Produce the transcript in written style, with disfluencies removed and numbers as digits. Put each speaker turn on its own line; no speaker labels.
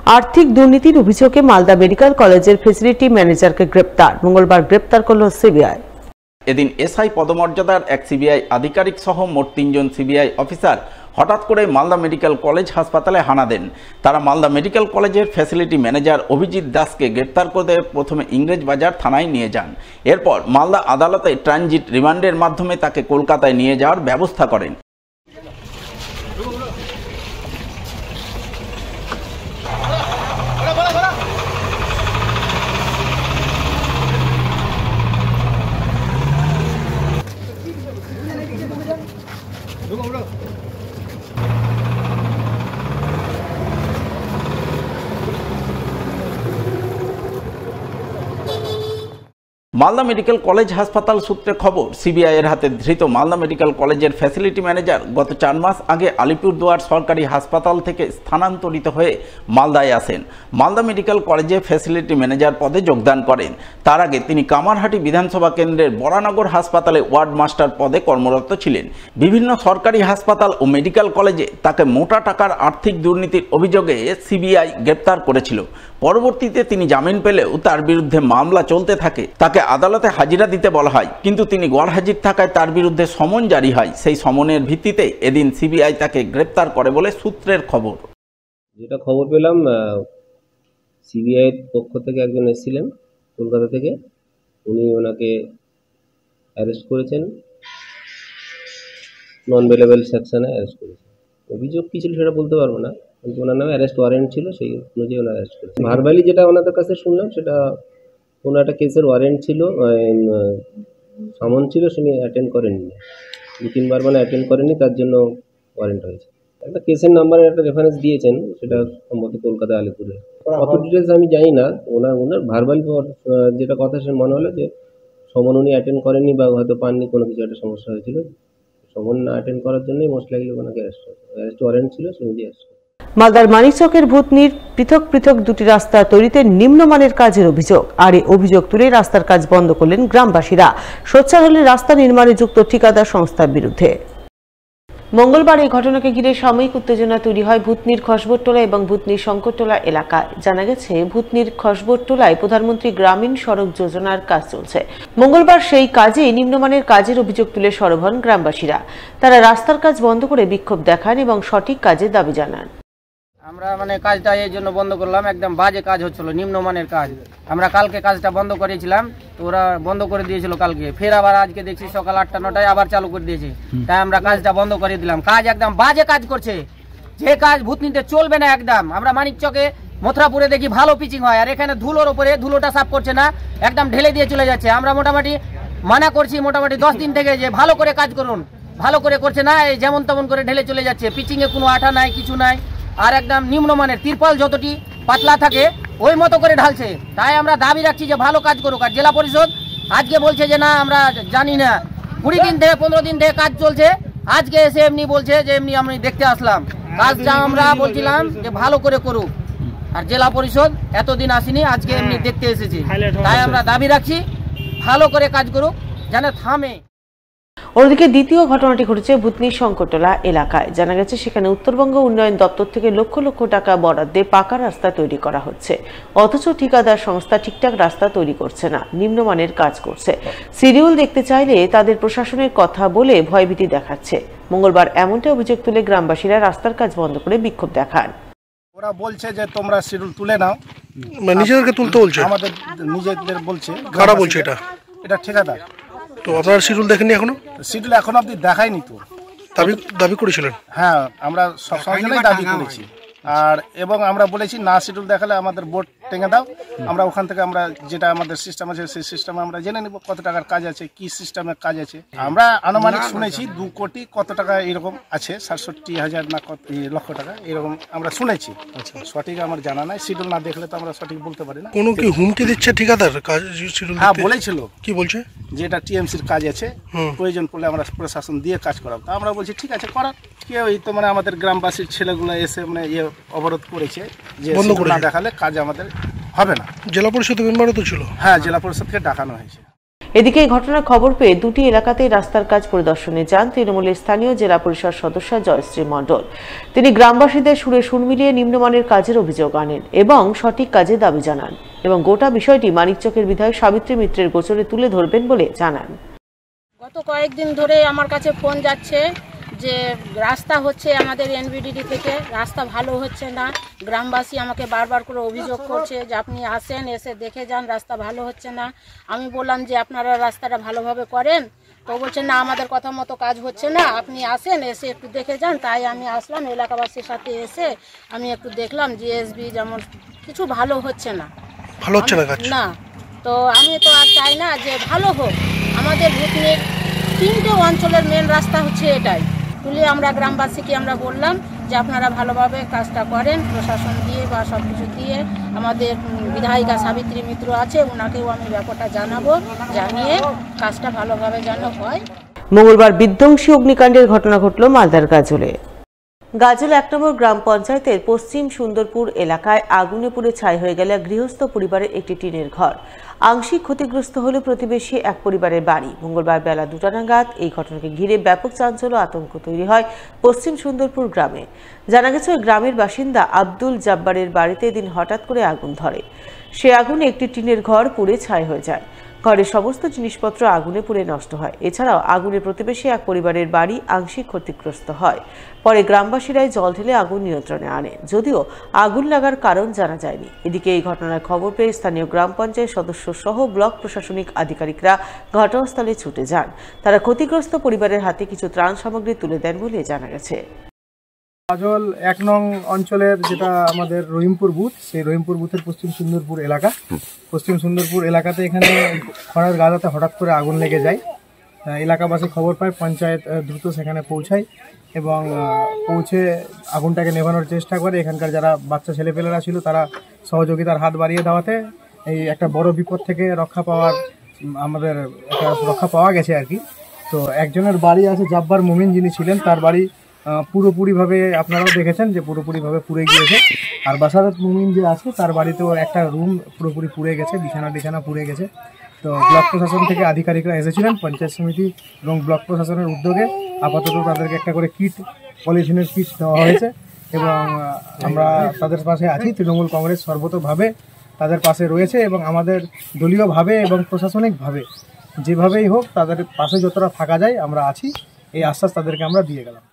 আর্থিক দুর্নীতির অভিযোগে মালদা মেডিকেল কলেজের ফ্যাসিলিটি ম্যানেজারকে গ্রেপ্তার। মঙ্গলবার গ্রেপ্তার করল সিবিআই।
এদিন এসআই পদমর্যাদার এক সিবিআই আধিকারিক সহ মোট 3 জন সিবিআই অফিসার হঠাৎ করে মালদা মেডিকেল কলেজ হাসপাতালে হানা দেন। তারা মালদা মেডিকেল কলেজের ফ্যাসিলিটি ম্যানেজার অভিজিৎ দাসকে গ্রেপ্তার করতে প্রথমে ইংরেজবাজার থানায় নিয়ে যান। এরপর মালদা আদালতে ট্রানজিট রিমান্ডের মাধ্যমে তাকে কলকাতায় নিয়ে যাওয়ার ব্যবস্থা করেন। মালদা মেডিকেল কলেজ হাসপাতাল সূত্রে খবর, সিবিআই এর হাতে ধৃত মালদা মেডিকেল কলেজের ফ্যাসিলিটি ম্যানেজার গত 4 মাস আগে আলিপুরদুয়ার সরকারি হাসপাতাল থেকে স্থানান্তরিত হয়ে মালদায় আসেন। মালদা মেডিকেল কলেজে ফ্যাসিলিটি ম্যানেজার পদে যোগদান করেন। তার আগে তিনি কামারহাটি বিধানসভা কেন্দ্রের বরানগর হাসপাতালে ওয়ার্ড মাস্টার পদে কর্মরত ছিলেন। বিভিন্ন সরকারি হাসপাতাল ও মেডিকেল কলেজে তাকে মোটা টাকার আর্থিক দুর্নীতির অভিযোগে সিবিআই গ্রেপ্তার করেছিল। পরবর্তীতে তিনি জামিন পেলেও তার বিরুদ্ধে মামলা চলতে থাকে। তাকে আদালতে হাজিরা দিতে বলা হয়, কিন্তু তিনি গড়হাজির থাকায় তার বিরুদ্ধে সমন জারি হয়। সেই সমনের ভিত্তিতে এদিন সিবিআই তাকে গ্রেপ্তার করে বলে সূত্রের খবর।
যেটা খবর পেলাম, সিবিআই এর পক্ষ থেকে একজন এসেছিলেন কলকাতা থেকে, উনি ওনাকে অ্যারেস্ট করেছেন, নন বেলেবল সেকশনে অ্যারেস্ট করেছেন। অভিযোগ কী ছিল সেটা বলতে পারবো না, কিন্তু ওনার নামে অ্যারেস্ট ওয়ারেন্ট ছিল, সেই অনুযায়ী ওনার অ্যারেস্ট করেছেন। ভার্বালি যেটা ওনাদের কাছে শুনলাম, সেটা কোনো একটা কেসের ওয়ারেন্ট ছিল, সমন ছিল, তিনি অ্যাটেন্ড করেননি, 2-3 বার মানে অ্যাটেন্ড করেননি, তার জন্য ওয়ারেন্ট হয়েছে। একটা কেসের নাম্বারের একটা রেফারেন্স দিয়েছেন, সেটা সম্ভবত কলকাতা আলিপুরে। কত ডিটেলস আমি জানি না। ওনার ভার্বালি যেটা কথা সে মনে হলো যে সমন উনি অ্যাটেন্ড করেননি বা হয়তো পাননি, কোনো কিছু একটা সমস্যা হয়েছিল, সমন না অ্যাটেন্ড করার জন্যই মোস্ট লাইকলি ওনাকে অ্যারেস্ট ওয়ারেন্ট ছিল, সেই অনুযায়ী অ্যারেস্ট।
মালদার মানিকচকের ভূতনির পৃথক পৃথক 2টি রাস্তা তৈরিতে নিম্নমানের কাজের অভিযোগ, আর এই অভিযোগ তুলে রাস্তার কাজ বন্ধ করলেন গ্রামবাসীরা। সোচ্চার হলে রাস্তা নির্মাণে যুক্ত ঠিকাদার সংস্থার বিরুদ্ধে। মঙ্গলবার এই ঘটনাকে ঘিরে সাময়িক উত্তেজনা তৈরি হয় ভূতনির খসবরটোলা এবং ভূতনির শঙ্করটোলা এলাকায়। জানা গেছে, ভূতনির খসবরটোলায় প্রধানমন্ত্রী গ্রামীণ সড়ক যোজনার কাজ চলছে। মঙ্গলবার সেই কাজে নিম্নমানের কাজের অভিযোগ তুলে সরব হন গ্রামবাসীরা। তারা রাস্তার কাজ বন্ধ করে বিক্ষোভ দেখান এবং সঠিক কাজের দাবি জানান।
আমরা কাজটা এই জন্য বন্ধ করলাম, একদম বাজে কাজ হচ্ছিল, নিম্নমানের কাজ। আমরা কালকে কাজটা বন্ধ করেছিলাম, তো ওরা বন্ধ করে দিয়েছিল কালকে, ফের আবার আজকে দেখছি সকাল 8টা-9টায় আবার চালু করে দিয়েছে। তাই আমরা কাজটা বন্ধ করে দিলাম। কাজ একদম বাজে কাজ করছে, যে কাজ ভূতনিতে চলবে না একদম। আমরা মানিকচকে মথুরাপুরে দেখি ভালো পিচিং হয়, আর এখানে ধুলোর উপরে ধুলোটা সাফ করছে না, একদম ঢেলে দিয়ে চলে যাচ্ছে। আমরা মোটামুটি মানা করছি 10 দিন থেকে যে ভালো করে কাজ করুন, ভালো করে করছে না, এই যেমন তেমন করে ঢেলে চলে যাচ্ছে। পিচিংয়ে কোনো আঠা নাই, কিছু নাই, আর একদম নিম্নমানের তিরপাল যতটি পাতলা থাকে ওই মতো করে ঢালছে। তাই আমরা দাবি রাখছি যে ভালো কাজ করুক। আর জেলা পরিষদ আজকে বলছে যে না, আমরা জানি না, 20 দিন থেকে 15 দিন থেকে কাজ চলছে, আজকে এসে এমনি বলছে যে এমনি আমি দেখতে আসলাম। কাজটা আমরা বলছিলাম যে ভালো করে করুক, আর জেলা পরিষদ এতদিন আসেনি, আজকে এমনি দেখতে এসেছি। তাই আমরা দাবি রাখছি ভালো করে কাজ করুক, যেন থামে।
অন্যদিকে দ্বিতীয় ঘটনাটি ঘটেছে ভূতনির শঙ্করটোলা এলাকায়। জানা গেছে, সেখানে উত্তরবঙ্গ উন্নয়ন দপ্তর থেকে লক্ষ লক্ষ টাকা বরাদ্দে পাকা রাস্তা তৈরি করা হচ্ছে, অথচ ঠিকাদার সংস্থা ঠিকঠাক রাস্তা তৈরি করছে না, নিম্নমানের কাজ করছে। সিডিউল দেখতে চাইলে তাদের প্রশাসনের কথা বলে ভয়ভীতি দেখাচ্ছে। মঙ্গলবার এমনটা অভিযোগ তুলে গ্রামবাসীরা রাস্তার কাজ বন্ধ করে বিক্ষোভ দেখান।
ওরা বলছে যে তোমরা শিডিউল তুলে নাও,
নিজেদেরকে তুলতে বলছে,
আমাদের নিজেদের বলছে।
কারা বলছে
এটা ঠিকাদার।
তো আপনারা শিডিউল দেখেননি এখনো?
শিডিউল এখন অবধি দেখায়নি তো।
দাবি করেছিলেন?
হ্যাঁ, আমরা সবসময় দাবি করেছি। আর এবং আমরা বলেছি না, শিডিউল দেখালে আমাদের বোর্ড টেঙে দাও, আমরা ওখান থেকে আমরা যেটা আমাদের সিস্টেম আছে সেই সিস্টেমে আমরা জেনে নেব কত টাকার কাজ আছে, কি সিস্টেমের কাজ আছে। আমরা আনুমানিক শুনেছি 2 কোটি কত টাকা এরকম আছে, 67,000 না কত লক্ষ টাকা এরকম আমরা শুনেছি। সঠিক আমার জানা নাই, শিডিউল না দেখলে তো আমরা সঠিক বলতে পারি না।
কোনো কি হুমকি দিচ্ছে ঠিকাদার কাজ শিডিউল?
হ্যাঁ, বলেছিল।
কি বলছে?
যে এটা টিএমসির কাজ আছে, প্রয়োজন পড়লে আমরা প্রশাসন দিয়ে কাজ করাবো। তা আমরা বলছি ঠিক আছে, করার। কেউ তো আমাদের গ্রামবাসীর ছেলেগুলো এসে অবরোধ করেছে যে না দেখালে কাজ আমাদের হবে না।
জেলা পরিষদ মেম্বারও তো ছিল?
হ্যাঁ, জেলা পরিষদকে ডাকানো হয়েছে।
এদিকে এই ঘটনার খবর পেয়ে দুটি এলাকাতেই রাস্তার কাজ পরিদর্শনে যান তৃণমূলের স্থানীয় জেলা পরিষদ সদস্য জয়শ্রী মণ্ডল। তিনি গ্রামবাসীদের সুরে সুর মিলিয়ে নিম্নমানের কাজের অভিযোগ আনেন এবং সঠিক কাজে দাবি জানান এবং গোটা বিষয়টি মানিকচকের বিধায়ক সাবিত্রী মিত্রের গোচরে তুলে ধরবেন বলে জানান।
গত কয়েকদিন ধরে আমার কাছে ফোন যাচ্ছে যে রাস্তা হচ্ছে আমাদের এনবিডিডি থেকে, রাস্তা ভালো হচ্ছে না। গ্রামবাসী আমাকে বারবার করে অভিযোগ করছে যে আপনি আসেন, এসে দেখে যান, রাস্তা ভালো হচ্ছে না। আমি বললাম যে আপনারা রাস্তাটা ভালোভাবে করেন, তো বলছেন না আমাদের কথা মতো কাজ হচ্ছে না, আপনি আসেন, এসে একটু দেখে যান। তাই আমি আসলাম, এলাকাবাসীর সাথে এসে আমি একটু দেখলাম জিএসবি যেমন কিছু ভালো হচ্ছে না।
ভালো হচ্ছে না কাজ
না, তো আমি তো আর চাই না যে ভালো হোক। আমাদের ভূতনির 3টে অঞ্চলের মেন রাস্তা হচ্ছে এটাই। তুলে আমরা গ্রামবাসীকে আমরা বললাম যে আপনারা ভালোভাবে কাজটা করেন, প্রশাসন দিয়ে বা সব কিছু দিয়ে। আমাদের বিধায়িকা সাবিত্রী মিত্র আছে, ওনাকেও আমি ব্যাপারটা জানাবো, জানিয়ে কাজটা ভালোভাবে যেন হয়।
মঙ্গলবার বিধ্বংসী অগ্নিকাণ্ডের ঘটনা ঘটল মালদার গাজলে। গাজল 1 নম্বর গ্রাম পঞ্চায়েতের পশ্চিম সুন্দরপুর এলাকায় আগুনে পুড়ে ছাই হয়ে গেল গৃহস্থ পরিবারের একটি টিনের ঘর। আংশিক ক্ষতিগ্রস্ত হল প্রতিবেশী এক পরিবারের বাড়ি। মঙ্গলবার বেলা 2টা নাগাদ এই ঘটনাকে ঘিরে ব্যাপক চাঞ্চল্য আতঙ্ক তৈরি হয় পশ্চিম সুন্দরপুর গ্রামে। জানা গেছে ওই গ্রামের বাসিন্দা আব্দুল জাব্বারের বাড়িতে এদিন হঠাৎ করে আগুন ধরে। সে আগুনে একটি টিনের ঘর পুড়ে ছাই হয়ে যায়। ঘরের সমস্ত জিনিসপত্র আগুনে পুড়ে নষ্ট হয়। এছাড়াও আগুনে প্রতিবেশী এক পরিবারের বাড়ি আংশিক ক্ষতিগ্রস্ত হয়। পরে গ্রামবাসীরাই জল ঢেলে আগুন নিয়ন্ত্রণে আনে, যদিও আগুন লাগার কারণ জানা যায়নি। এদিকে এই ঘটনার খবর পেয়ে স্থানীয় গ্রাম পঞ্চায়েত সদস্য সহ ব্লক প্রশাসনিক আধিকারিকরা ঘটনাস্থলে ছুটে যান। তারা ক্ষতিগ্রস্ত পরিবারের হাতে কিছু ত্রাণ সামগ্রী তুলে দেন বলে জানা গেছে।
গাজল 1 নং অঞ্চলের যেটা আমাদের রহিমপুর বুথ, সেই রহিমপুর বুথের পশ্চিম সুন্দরপুর এলাকা। পশ্চিম সুন্দরপুর এলাকাতে এখানে খড়ের গাদাতে হঠাৎ করে আগুন লেগে যায়। এলাকাবাসী খবর পায়, পঞ্চায়েত দ্রুত সেখানে পৌঁছায় এবং পৌঁছে আগুনটাকে নেভানোর চেষ্টা করে। এখানকার যারা বাচ্চা ছেলেপেলেরা ছিল তারা সহযোগিতার হাত বাড়িয়ে দেওয়াতে এই একটা বড় বিপদ থেকে রক্ষা পাওয়া গেছে আর কি। তো একজনের বাড়ি আছে জাব্বার মুমিন, যিনি ছিলেন, তার বাড়ি পুরোপুরিভাবে আপনারাও দেখেছেন যে পুরোপুরিভাবে পুড়ে গিয়েছে। আর বাসারত মুমিন যে আছে তার বাড়িতেও একটা রুম পুরোপুরি পুড়ে গেছে, বিছানা পুড়ে গেছে। তো ব্লক প্রশাসন থেকে আধিকারিকরা এসেছিলেন, পঞ্চায়েত সমিতি এবং ব্লক প্রশাসনের উদ্যোগে আপাতত তাদেরকে একটা করে পলিথিনের কিট দেওয়া হয়েছে এবং আমরা তাদের পাশে আছি। তৃণমূল কংগ্রেস সর্বতভাবে তাদের পাশে রয়েছে এবং আমাদের দলীয়ভাবে এবং প্রশাসনিকভাবে যেভাবেই হোক তাদের পাশে যতটা থাকা যায় আমরা আছি, এই আশ্বাস তাদেরকে আমরা দিয়ে গেলাম।